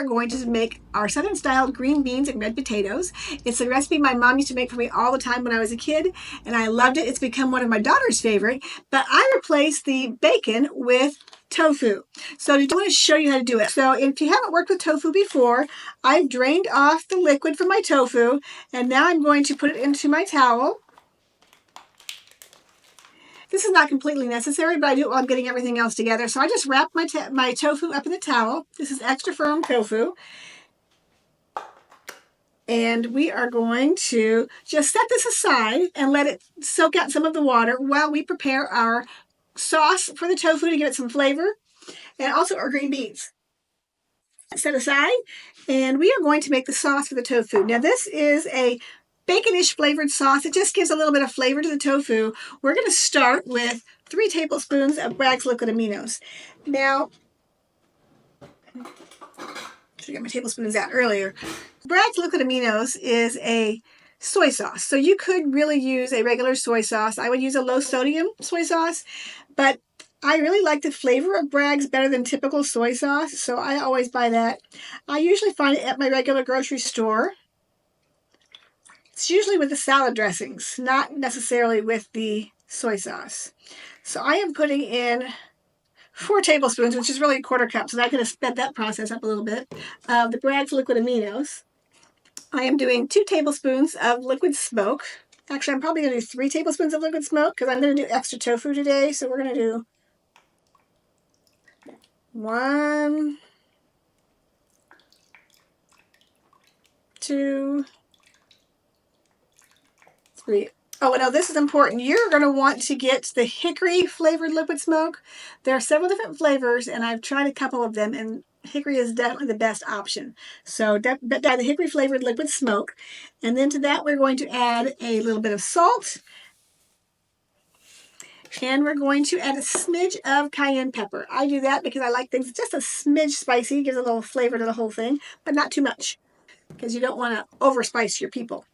We're going to make our Southern style green beans and red potatoes. It's a recipe my mom used to make for me all the time when I was a kid, and I loved it. It's become one of my daughter's favorite, but I replaced the bacon with tofu. So I want to show you how to do it. So if you haven't worked with tofu before, I've drained off the liquid from my tofu, and now I'm going to put it into my towel. This is not completely necessary, but I do it while I'm getting everything else together. So I just wrap my tofu up in the towel. This is extra firm tofu. And we are going to just set this aside and let it soak out some of the water while we prepare our sauce for the tofu to give it some flavor, and also our green beans. Set aside, and we are going to make the sauce for the tofu. Now this is a baconish flavored sauce. It just gives a little bit of flavor to the tofu. We're going to start with 3 tablespoons of Bragg's liquid aminos. Now, I should get my tablespoons out earlier. Bragg's liquid aminos is a soy sauce. So you could really use a regular soy sauce. I would use a low sodium soy sauce, but I really like the flavor of Bragg's better than typical soy sauce, so I always buy that. I usually find it at my regular grocery store. It's usually with the salad dressings, not necessarily with the soy sauce. So I am putting in 4 tablespoons, which is really a quarter cup, so I'm going to sped that process up a little bit, of the Bragg's liquid aminos. I am doing 2 tablespoons of liquid smoke. Actually, I'm probably going to do 3 tablespoons of liquid smoke because I'm going to do extra tofu today, so we're going to do 1, 2, 3. Oh, now this is important. You're going to want to get the hickory flavored liquid smoke. There are several different flavors, and I've tried a couple of them, and hickory is definitely the best option. So buy the hickory flavored liquid smoke. And then to that, we're going to add a little bit of salt. And we're going to add a smidge of cayenne pepper. I do that because I like things just a smidge spicy. Gives a little flavor to the whole thing, but not too much, because you don't want to overspice your people.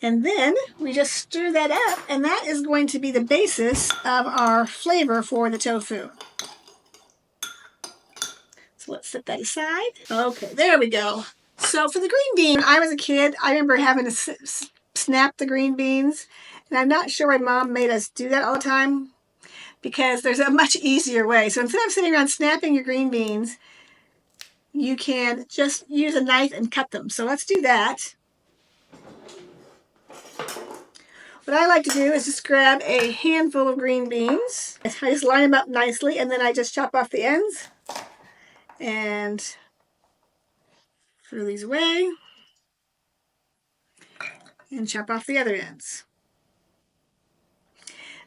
And then we just stir that up, and that is going to be the basis of our flavor for the tofu. So let's set that aside. Okay, there we go. So for the green bean, I was a kid. I remember having to snap the green beans, and I'm not sure my mom made us do that all the time because there's a much easier way. So instead of sitting around snapping your green beans, you can just use a knife and cut them. So let's do that. What I like to do is just grab a handful of green beans. I just line them up nicely, and then I just chop off the ends and throw these away and chop off the other ends.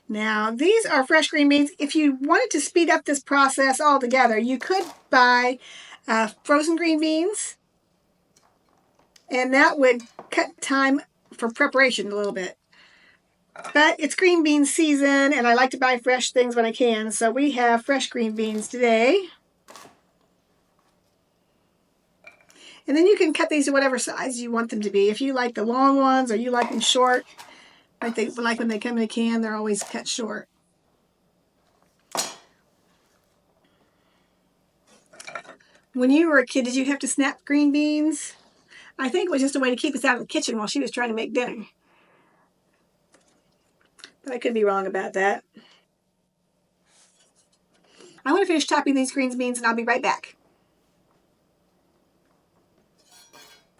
Now, these are fresh green beans. If you wanted to speed up this process altogether, you could buy frozen green beans, and that would cut time for preparation a little bit. But it's green bean season, and I like to buy fresh things when I can, so we have fresh green beans today. And then you can cut these to whatever size you want them to be. If you like the long ones or you like them short, like when they come in a can, they're always cut short. When you were a kid, did you have to snap green beans? I think it was just a way to keep us out of the kitchen while she was trying to make dinner. But I could be wrong about that. I want to finish chopping these green beans, and I'll be right back.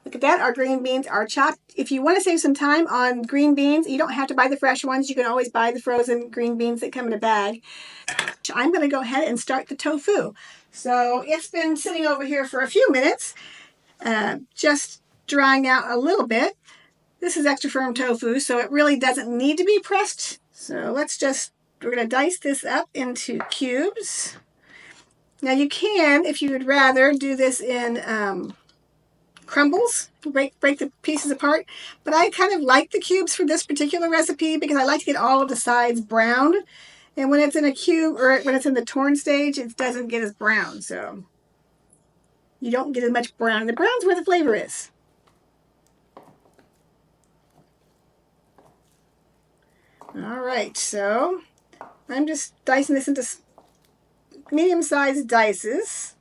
Look at that, our green beans are chopped. If you want to save some time on green beans, you don't have to buy the fresh ones. You can always buy the frozen green beans that come in a bag. I'm going to go ahead and start the tofu. So it's been sitting over here for a few minutes, just drying out a little bit. This is extra firm tofu, so it really doesn't need to be pressed. So we're going to dice this up into cubes. Now you can, if you would rather, do this in crumbles, break the pieces apart. But I kind of like the cubes for this particular recipe because I like to get all of the sides browned. And when it's in a cube, or when it's in the torn stage, it doesn't get as brown. So you don't get as much brown. The brown's where the flavor is. All right, so I'm just dicing this into medium-sized dices.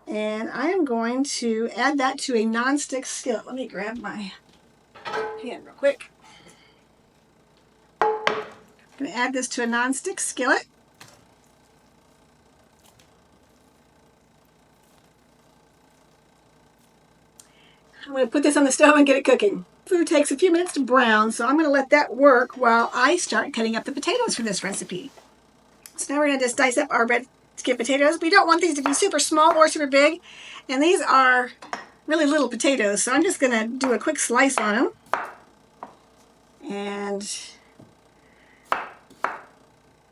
And I am going to add that to a non-stick skillet. Let me grab my pan real quick. I'm going to add this to a non-stick skillet. I'm going to put this on the stove and get it cooking. Food takes a few minutes to brown, so I'm going to let that work while I start cutting up the potatoes for this recipe. So now we're going to just dice up our red skin potatoes. We don't want these to be super small or super big, and these are really little potatoes, so I'm just going to do a quick slice on them. And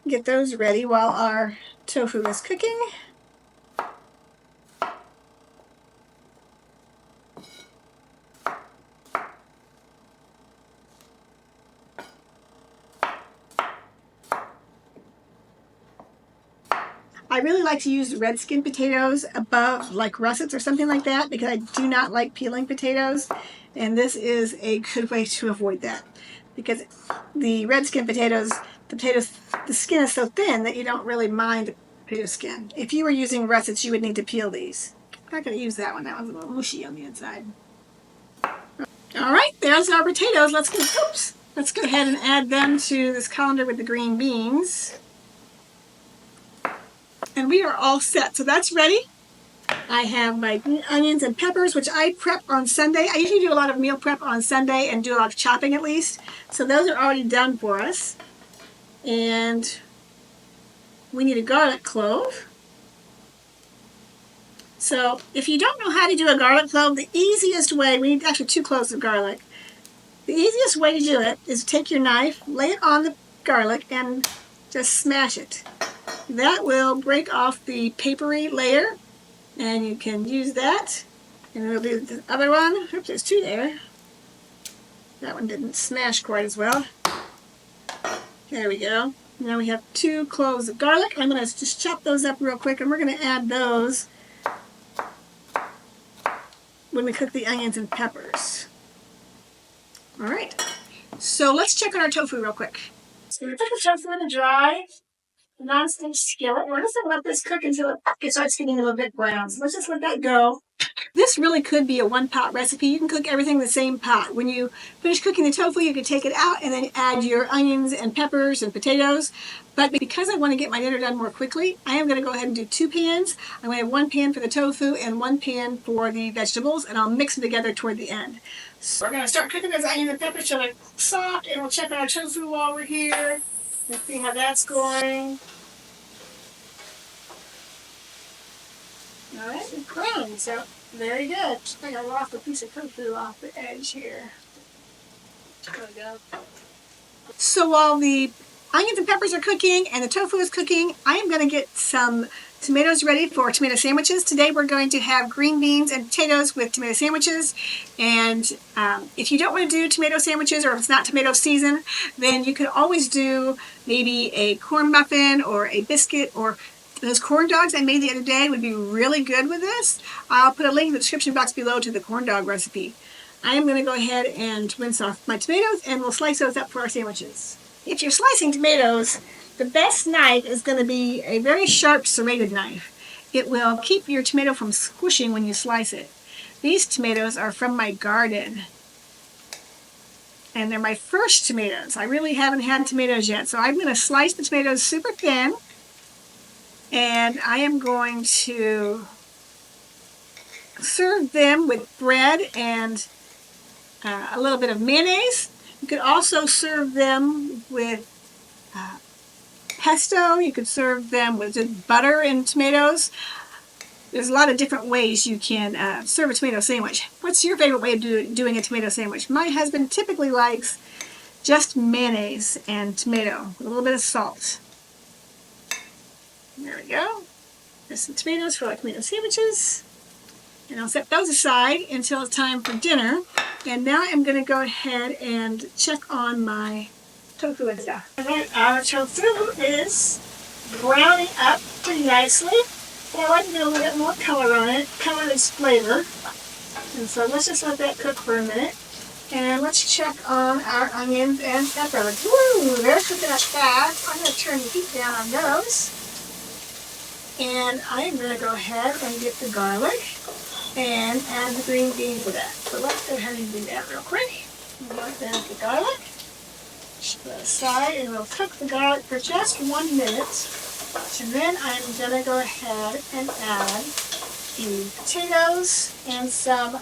get those ready while our tofu is cooking. I really like to use red skin potatoes above like russets or something like that because I do not like peeling potatoes, and this is a good way to avoid that because the red skin potatoes, the skin is so thin that you don't really mind the potato skin. If you were using russets, you would need to peel these. I'm not going to use that one. That one's a little mushy on the inside. All right, there's our potatoes. Let's go ahead and add them to this colander with the green beans. And we are all set. So that's ready. I have my onions and peppers, which I prep on Sunday. I usually do a lot of meal prep on Sunday and do a lot of chopping at least. So those are already done for us. And we need a garlic clove. So if you don't know how to do a garlic clove, the easiest way, we need actually 2 cloves of garlic. The easiest way to do it is take your knife, lay it on the garlic, and just smash it. That will break off the papery layer, and you can use that. And it'll do the other one. Oops, there's 2 there. That one didn't smash quite as well. There we go. Now we have 2 cloves of garlic. I'm going to just chop those up real quick, and we're going to add those when we cook the onions and peppers. All right. So let's check on our tofu real quick. So we put the tofu in the dry non-stick skillet. We're just going to let this cook until it starts getting a little bit brown. So let's just let that go. This really could be a one-pot recipe. You can cook everything in the same pot. When you finish cooking the tofu, you can take it out and then add your onions and peppers and potatoes. But because I want to get my dinner done more quickly, I am going to go ahead and do 2 pans. I'm going to have 1 pan for the tofu and 1 pan for the vegetables, and I'll mix them together toward the end. So we're going to start cooking those onions and peppers till they're soft, and we'll check on our tofu while we're here. Let's see how that's going. All right, it's brown, so very good. I think I lost a piece of tofu off the edge here. There we go. So while the onions and peppers are cooking and the tofu is cooking, I am going to get some tomatoes ready for tomato sandwiches. Today we're going to have green beans and potatoes with tomato sandwiches. And if you don't want to do tomato sandwiches, or if it's not tomato season, then you could always do maybe a corn muffin or a biscuit, or those corn dogs I made the other day would be really good with this. I'll put a link in the description box below to the corn dog recipe. I am going to go ahead and rinse off my tomatoes, and we'll slice those up for our sandwiches. If you're slicing tomatoes, the best knife is going to be a very sharp serrated knife. It will keep your tomato from squishing when you slice it. These tomatoes are from my garden, and they're my first tomatoes. I really haven't had tomatoes yet, so I'm going to slice the tomatoes super thin, and I am going to serve them with bread and a little bit of mayonnaise. You could also serve them with pesto. You could serve them with just butter and tomatoes. There's a lot of different ways you can serve a tomato sandwich. What's your favorite way of doing a tomato sandwich? My husband typically likes just mayonnaise and tomato with a little bit of salt. There we go. There's some tomatoes for our tomato sandwiches. And I'll set those aside until it's time for dinner. And now I'm going to go ahead and check on my tofu and stuff. Alright, our tofu is browning up pretty nicely. But I like to get a little bit more color on it. Color is flavor. And so let's just let that cook for a minute. And let's check on our onions and peppers. Woo! They're cooking up fast. I'm going to turn the heat down on those. And I'm going to go ahead and get the garlic and add the green beans to that. So let's go ahead and do that real quick. There's the garlic. Put it aside, and we'll cook the garlic for just 1 minute. And then I'm going to go ahead and add the potatoes and some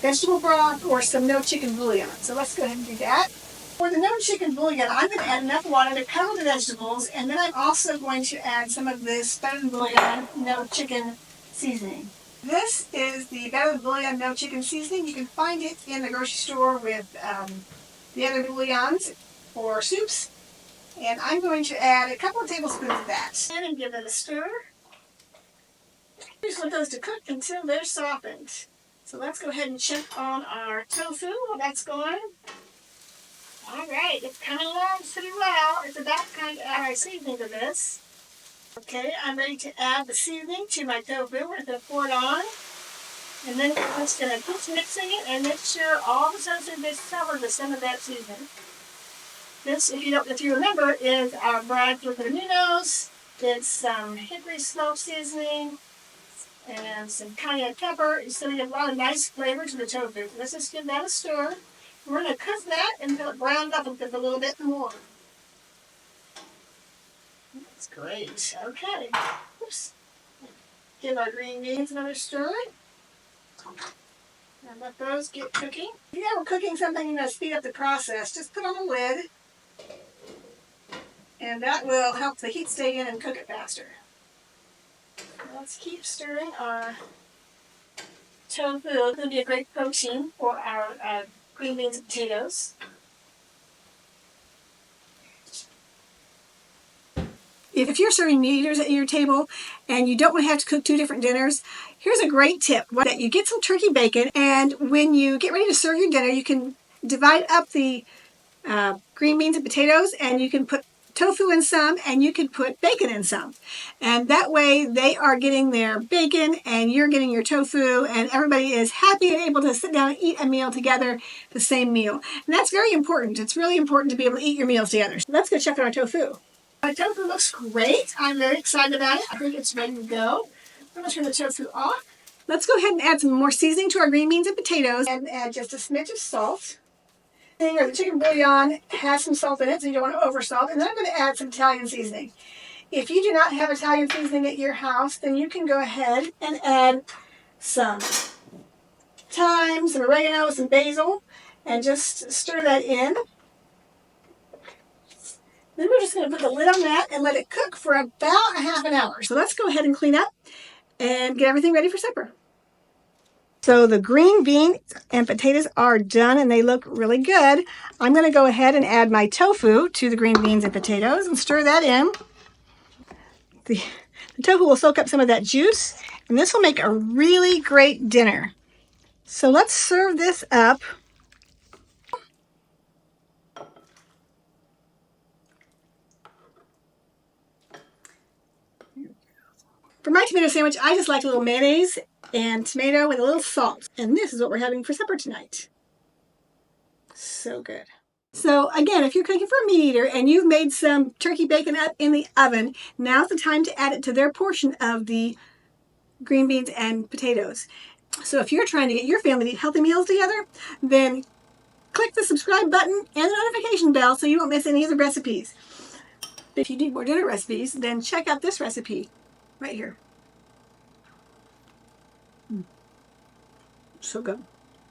vegetable broth or some no chicken bouillon. So let's go ahead and do that. For the no chicken bouillon, I'm going to add enough water to cover the vegetables, and then I'm also going to add some of this better than bouillon no chicken seasoning. This is the better than bouillon no chicken seasoning. You can find it in the grocery store with the other bouillons or soups. And I'm going to add a couple of tablespoons of that. And give it a stir. Just let those to cook until they're softened. So let's go ahead and check on our tofu while that's going. Alright, it's coming along pretty well. It's about time to add our seasoning to this. Okay, I'm ready to add the seasoning to my tofu. We're going to pour it on. And then we're just going to keep mixing it and make sure all the tofu is covered with some of that seasoning. This, if you remember, is our fried filipinos. It's some hickory smoke seasoning and some cayenne pepper. It's going to give a lot of nice flavor to the tofu. Let's just give that a stir. We're going to cook that until it browns up and cook a little bit more. That's great. Okay. Oops. Give our green beans another stir. And let those get cooking. If you ever cooking something you want to speed up the process, just put on the lid. And that will help the heat stay in and cook it faster. Let's keep stirring our tofu. It's going to be a great protein for our green beans and potatoes. If you're serving meat eaters at your table and you don't want to have to cook 2 different dinners, here's a great tip. That you get some turkey bacon, and when you get ready to serve your dinner, you can divide up the green beans and potatoes, and you can put tofu in some, and you can put bacon in some. And that way they are getting their bacon and you're getting your tofu, and everybody is happy and able to sit down and eat a meal together, the same meal. And that's very important. It's really important to be able to eat your meals together. So let's go check on our tofu. My tofu looks great. I'm very excited about it. I think it's ready to go. I'm going to turn the tofu off. Let's go ahead and add some more seasoning to our green beans and potatoes and add just a smidge of salt. Or the chicken bouillon has some salt in it, so you don't want to oversalt. And then I'm going to add some Italian seasoning. If you do not have Italian seasoning at your house, then you can go ahead and add some thyme, some oregano, some basil, and just stir that in. Then we're just going to put the lid on that and let it cook for about a half an hour. So let's go ahead and clean up and get everything ready for supper. So the green beans and potatoes are done and they look really good. I'm going to go ahead and add my tofu to the green beans and potatoes and stir that in. The tofu will soak up some of that juice, and this will make a really great dinner. So let's serve this up. For my tomato sandwich, I just like a little mayonnaise and tomato with a little salt. And this is what we're having for supper tonight. So good. So again, if you're cooking for a meat eater and you've made some turkey bacon up in the oven, now's the time to add it to their portion of the green beans and potatoes. So if you're trying to get your family to eat healthy meals together, then click the subscribe button and the notification bell so you won't miss any of the recipes. If you need more dinner recipes, then check out this recipe right here. So good.